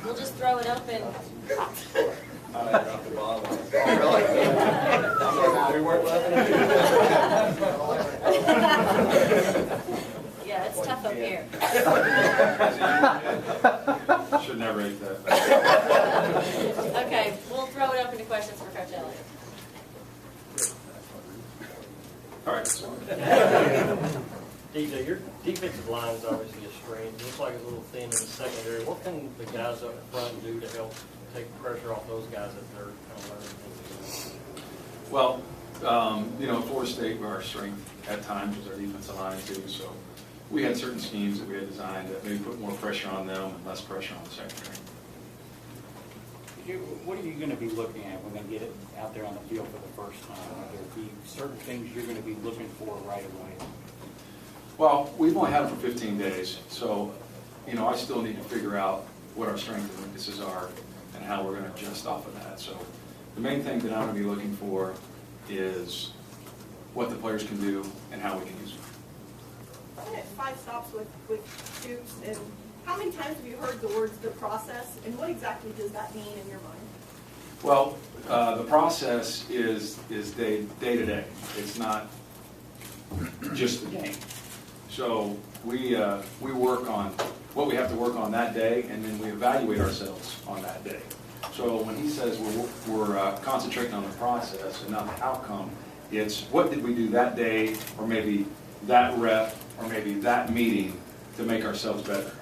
We'll just throw it open. I dropped the ball. Really? We weren't laughing Yeah, it's tough up here. Should never eat that. Okay, we'll throw it open to questions for Coach Eliot. All right. DJ, your defensive line is obviously a strength. It looks like it's a little thin in the secondary. What can the guys up front do to help take the pressure off those guys that they're kind of learning things? Well, Florida State, our strength at times was our defensive line too. So we had certain schemes that we had designed that maybe put more pressure on them and less pressure on the secondary. What are you going to be looking at when they get it out there on the field for the first time? Are there be certain things you're going to be looking for right away? Well, we've only had them for 15 days, so I still need to figure out what our strengths and weaknesses are and how we're going to adjust off of that. So the main thing that I'm going to be looking for is what the players can do and how we can use them. I had 5 stops with Stoops, and how many times have you heard the words "the process," and what exactly does that mean in your mind? Well, the process is day to day. It's not just the game. So we work on what we have to work on that day, and then we evaluate ourselves on that day. So when he says we're concentrating on the process and not the outcome, it's what did we do that day, or maybe that rep, or maybe that meeting to make ourselves better.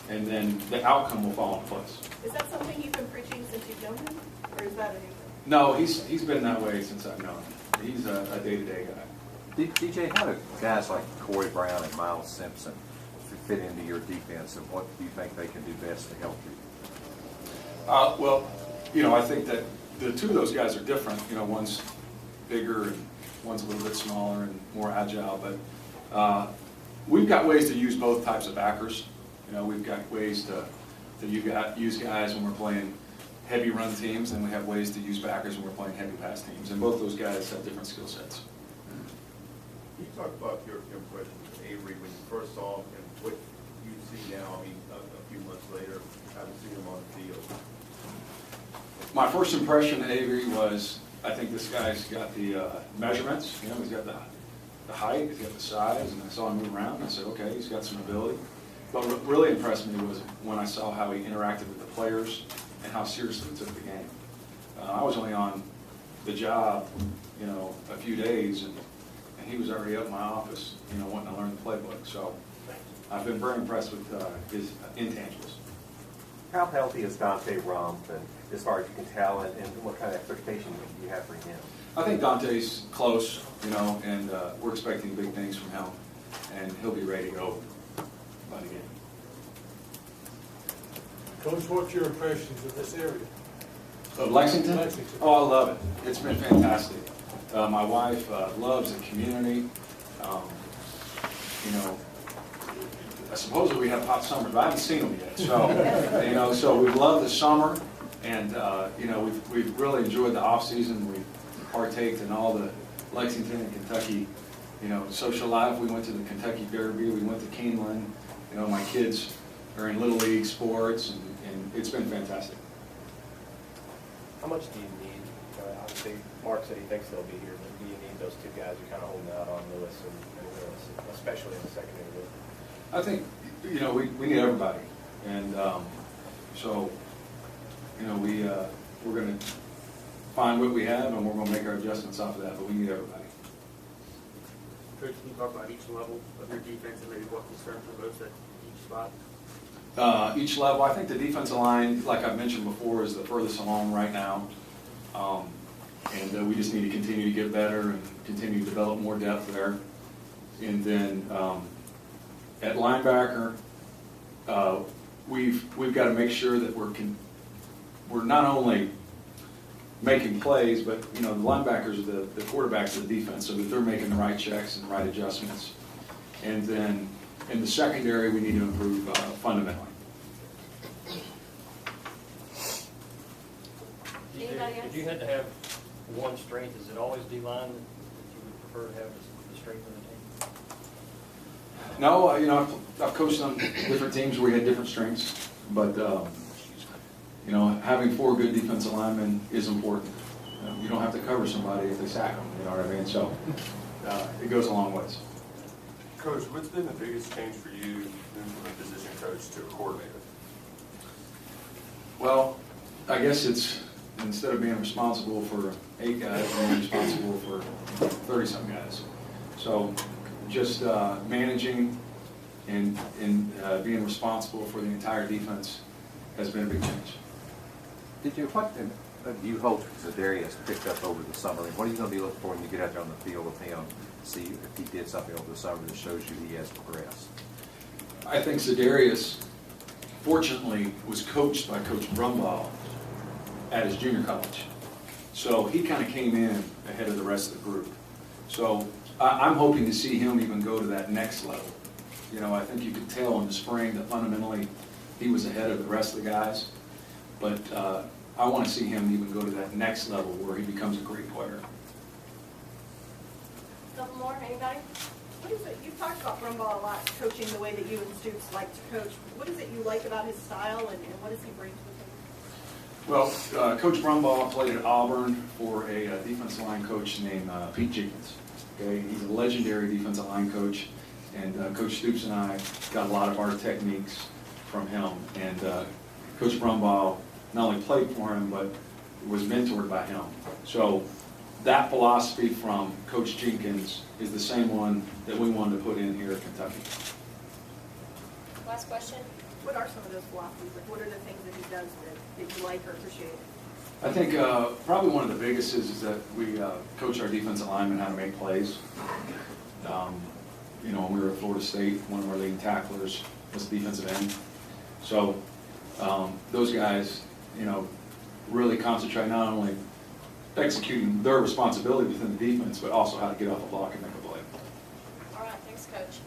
And then the outcome will fall into place. Is that something you've been preaching since you've known him, or is that a new thing? No, he's been that way since I've known him. He's a day-to-day guy. DJ, how do guys like Corey Brown and Miles Simpson fit into your defense, and what do you think they can do best to help you? Well, I think that the two of those guys are different. One's bigger and one's a little bit smaller and more agile. But we've got ways to use both types of backers. We've got ways to use guys when we're playing heavy run teams, and we have ways to use backers when we're playing heavy pass teams. And both those guys have different skill sets. Can you talk about your impression of Avery when you first saw him and what you see now, a few months later, having seen him on the field? My first impression of Avery was, I think this guy's got the measurements. He's got the height, he's got the size, and I saw him move around, and I said, okay, he's got some ability. But what really impressed me was when I saw how he interacted with the players and how seriously he took the game. I was only on the job, a few days, and he was already up in my office, wanting to learn the playbook. So I've been very impressed with his intangibles. How healthy is Dante Rump, and as far as you can tell, and what kind of expectation do you have for him? I think Dante's close, and we're expecting big things from him, and he'll be ready to go by the game. Coach, what's your impressions of this area? Of Lexington? Lexington. Oh, I love it. It's been fantastic. My wife loves the community. Supposedly we have hot summers, but I haven't seen them yet. So, so we've loved the summer, and we've really enjoyed the off season. We partaked in all the Lexington and Kentucky, social life. We went to the Kentucky Derby. We went to Keeneland. My kids are in Little League sports, and it's been fantastic. How much do you need? Obviously, Mark said he thinks they'll be here, but do you need those two guys who kind of holding out on Lewis and Willis, especially in the secondary? I think, we need everybody. And so, we're going to find what we have, and we're going to make our adjustments off of that, but we need everybody. Coach, can you talk about each level of your defense and maybe what concerns are most at each spot? Each level, I think the defensive line, like I've mentioned before, is the furthest along right now. And we just need to continue to get better and continue to develop more depth there. And then at linebacker, we've got to make sure that we're not only making plays, but the linebackers are the quarterbacks of the defense, so that they're making the right checks and the right adjustments. And then in the secondary, we need to improve fundamentally. If you had to have one strength, is it always D-line that you would prefer to have the strength of the team? No, I've coached on different teams where we had different strengths, but you know, having 4 good defensive linemen is important. You don't have to cover somebody if they sack them, you know what I mean? So it goes a long ways. Coach, what's been the biggest change for you moving from a position coach to a coordinator? Well, I guess it's, instead of being responsible for 8 guys, being responsible for 30-some guys. So just managing and being responsible for the entire defense has been a big change. What do you hope Zadarius picked up over the summer? And what are you going to be looking for when you get out there on the field with him, see if he did something over the summer that shows you he has progressed? I think Zadarius, fortunately, was coached by Coach Brumbaugh at his junior college. So he kind of came in ahead of the rest of the group. So I'm hoping to see him even go to that next level. You know, I think you could tell in the spring that fundamentally he was ahead of the rest of the guys. But I want to see him even go to that next level where he becomes a great player. Couple more, anybody? What is it, you've talked about Brumbaugh a lot, coaching the way that you and Stoops like to coach. What is it you like about his style, and what does he bring to the team? Well, Coach Brumbaugh played at Auburn for a defensive line coach named Pete Jenkins. Okay, he's a legendary defensive line coach, and Coach Stoops and I got a lot of our techniques from him. And Coach Brumbaugh not only played for him, but was mentored by him. So that philosophy from Coach Jenkins is the same one that we wanted to put in here at Kentucky. Last question. What are some of those philosophies? Like, what are the things that he does that you like or appreciate? I think probably one of the biggest is that we coach our defensive linemen how to make plays. You know, when we were at Florida State, one of our leading tacklers was the defensive end. So those guys, you know, really concentrate not only executing their responsibility within the defense, but also how to get off the block and make a play. All right, thanks, Coach.